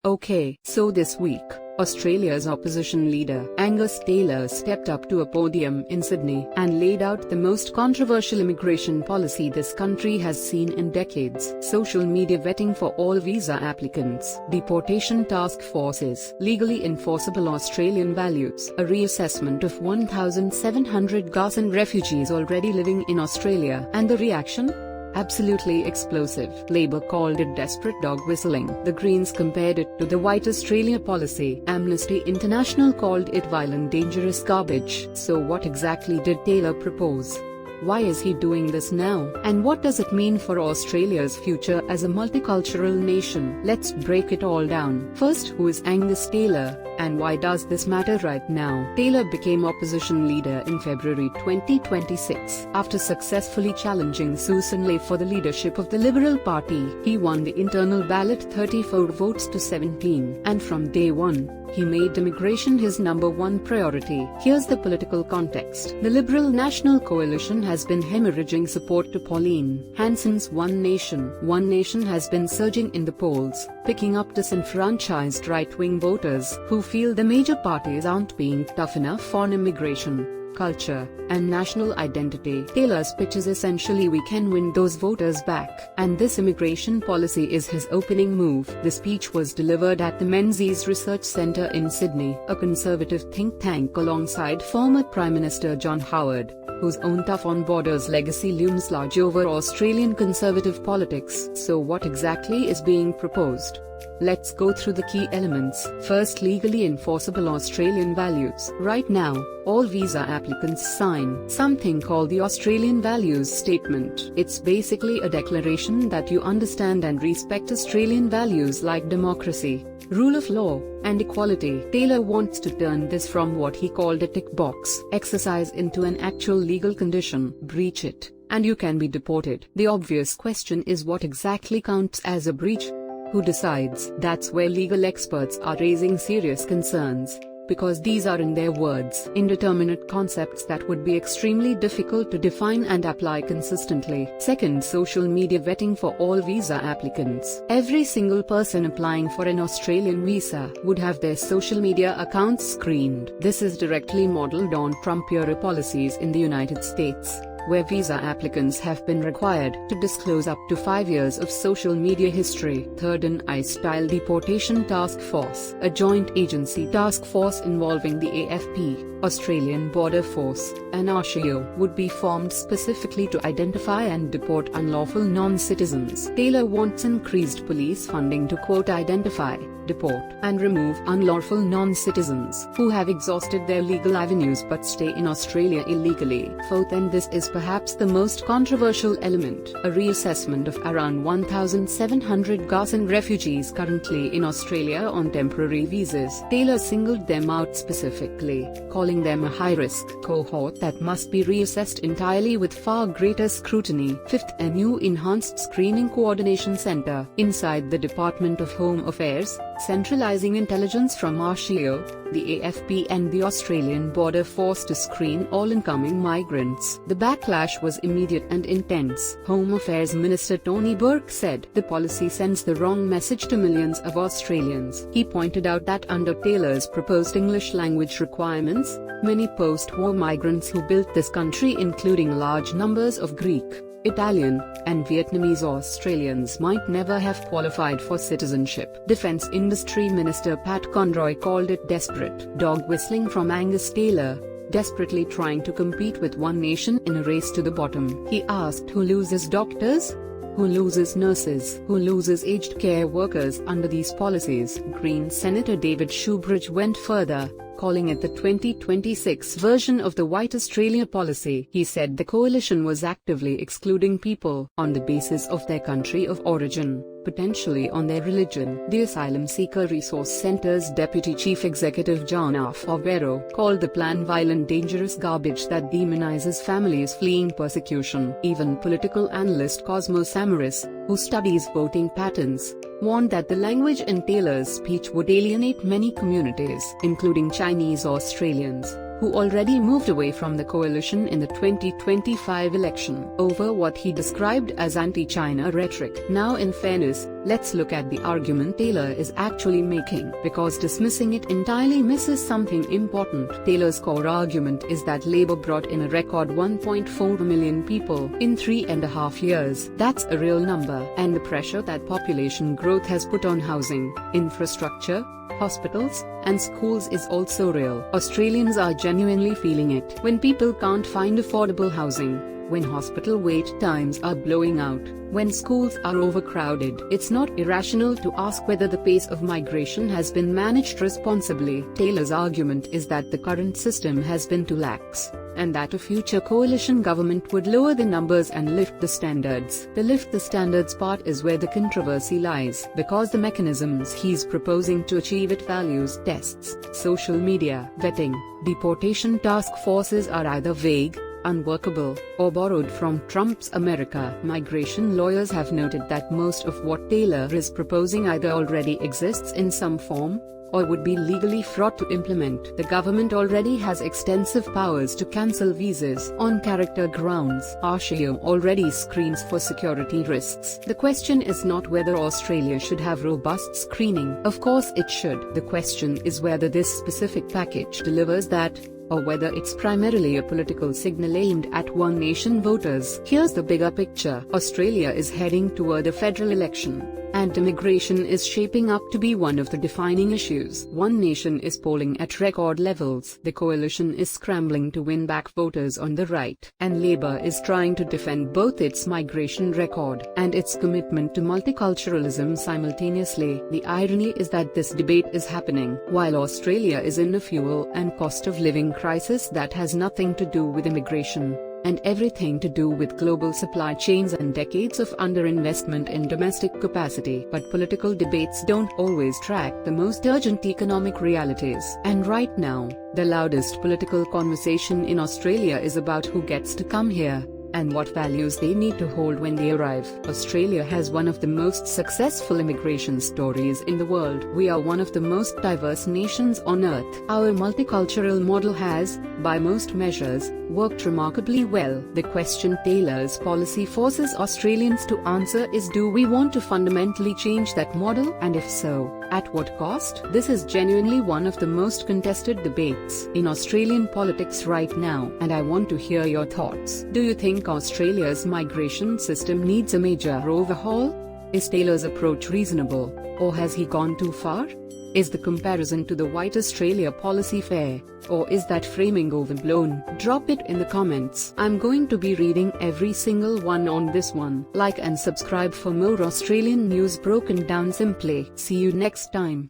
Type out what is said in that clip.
Okay, so this week, Australia's opposition leader, Angus Taylor, stepped up to a podium in Sydney and laid out the most controversial immigration policy this country has seen in decades. Social media vetting for all visa applicants, deportation task forces, legally enforceable Australian values, a reassessment of 1,700 Gaza refugees already living in Australia, and the reaction? Absolutely explosive. Labour called it desperate dog whistling. The Greens compared it to the White Australia policy. Amnesty International called it violent, dangerous garbage. So what exactly did Taylor propose? Why is he doing this now? And what does it mean for Australia's future as a multicultural nation? Let's break it all down. First, who is Angus Taylor, and why does this matter right now? Taylor became opposition leader in February 2026. After successfully challenging Susan Ley for the leadership of the Liberal Party, he won the internal ballot 34 votes to 17. And from day one, he made immigration his #1 priority. Here's the political context. The Liberal National Coalition has been hemorrhaging support to Pauline Hanson's One Nation. One Nation has been surging in the polls, picking up disenfranchised right-wing voters who feel the major parties aren't being tough enough on immigration, culture, and national identity. Taylor's pitch is essentially, we can win those voters back, and this immigration policy is his opening move. The speech was delivered at the Menzies Research Centre in Sydney, a conservative think tank, alongside former Prime Minister John Howard, whose own tough on borders legacy looms large over Australian conservative politics. So what exactly is being proposed? Let's go through the key elements. First, legally enforceable Australian values. Right now, all visa applicants sign something called the Australian Values Statement. It's basically a declaration that you understand and respect Australian values like democracy, rule of law, and equality. Taylor wants to turn this from what he called a tick box exercise into an actual legal condition. Breach it, and you can be deported. The obvious question is, what exactly counts as a breach? Who decides? That's where legal experts are raising serious concerns, because these are, in their words, indeterminate concepts that would be extremely difficult to define and apply consistently. Second, social media vetting for all visa applicants. Every single person applying for an Australian visa would have their social media accounts screened. This is directly modelled on Trump-era policies in the United States, where visa applicants have been required to disclose up to 5 years of social media history. Third, an ICE-style deportation task force. A joint agency task force involving the AFP, Australian Border Force, and RCO would be formed specifically to identify and deport unlawful non-citizens. Taylor wants increased police funding to, quote, identify, deport, and remove unlawful non-citizens who have exhausted their legal avenues but stay in Australia illegally. Fourth, and this is perhaps the most controversial element, a reassessment of around 1,700 Gazan refugees currently in Australia on temporary visas. Taylor singled them out specifically, calling them a high-risk cohort that must be reassessed entirely with far greater scrutiny. Fifth, a new enhanced screening coordination centre inside the Department of Home Affairs, centralising intelligence from RCO, the AFP and the Australian Border Force to screen all incoming migrants. The backlash was immediate and intense. Home Affairs Minister Tony Burke said the policy sends the wrong message to millions of Australians. He pointed out that under Taylor's proposed English language requirements, many post-war migrants who built this country, including large numbers of Greek, Italian, and Vietnamese Australians, might never have qualified for citizenship. Defence Industry Minister Pat Conroy called it desperate dog whistling from Angus Taylor, desperately trying to compete with One Nation in a race to the bottom. He asked, who loses doctors? Who loses nurses? Who loses aged care workers under these policies? Green Senator David Shoebridge went further, calling it the 2026 version of the White Australia policy. He said the coalition was actively excluding people on the basis of their country of origin, potentially on their religion. The Asylum Seeker Resource Centre's Deputy Chief Executive Jana Favero called the plan violent, dangerous garbage that demonizes families fleeing persecution. Even political analyst Cosmo Samaras, who studies voting patterns, warned that the language in Taylor's speech would alienate many communities, including Chinese Australians, who already moved away from the coalition in the 2025 election over what he described as anti-China rhetoric. Now, in fairness, Let's look at the argument Taylor is actually making, because dismissing it entirely misses something important. Taylor's core argument is that Labour brought in a record 1.4 million people in 3.5 years. That's a real number, and the pressure that population growth has put on housing, infrastructure, hospitals, and schools is also real. Australians are genuinely feeling it. When people can't find affordable housing, when hospital wait times are blowing out, when schools are overcrowded, it's not irrational to ask whether the pace of migration has been managed responsibly. Taylor's argument is that the current system has been too lax, and that a future coalition government would lower the numbers and lift the standards. The lift the standards part is where the controversy lies, because the mechanisms he's proposing to achieve it, values tests, social media vetting, deportation task forces, are either vague, unworkable, or borrowed from Trump's America. Migration lawyers have noted that most of what Taylor is proposing either already exists in some form, or would be legally fraught to implement. The government already has extensive powers to cancel visas on character grounds. Aussie already screens for security risks. The question is not whether Australia should have robust screening. Of course it should. The question is whether this specific package delivers that, or whether it's primarily a political signal aimed at one nation voters. Here's the bigger picture. Australia is heading toward a federal election, and immigration is shaping up to be one of the defining issues. One nation is polling at record levels. The coalition is scrambling to win back voters on the right, and Labour is trying to defend both its migration record and its commitment to multiculturalism simultaneously. The irony is that this debate is happening while Australia is in a fuel and cost of living crisis that has nothing to do with immigration, and everything to do with global supply chains and decades of underinvestment in domestic capacity. But political debates don't always track the most urgent economic realities. And right now, the loudest political conversation in Australia is about who gets to come here, and what values they need to hold when they arrive. Australia has one of the most successful immigration stories in the world. We are one of the most diverse nations on earth. Our multicultural model has, by most measures, worked remarkably well. The question Taylor's policy forces Australians to answer is, do we want to fundamentally change that model, and if so, at what cost? This is genuinely one of the most contested debates in Australian politics right now, and I want to hear your thoughts. Do you think Australia's migration system needs a major overhaul? Is Taylor's approach reasonable, or has he gone too far? Is the comparison to the White Australia policy fair, or is that framing overblown? Drop it in the comments. I'm going to be reading every single one on this one. Like and subscribe for more Australian news broken down simply. See you next time.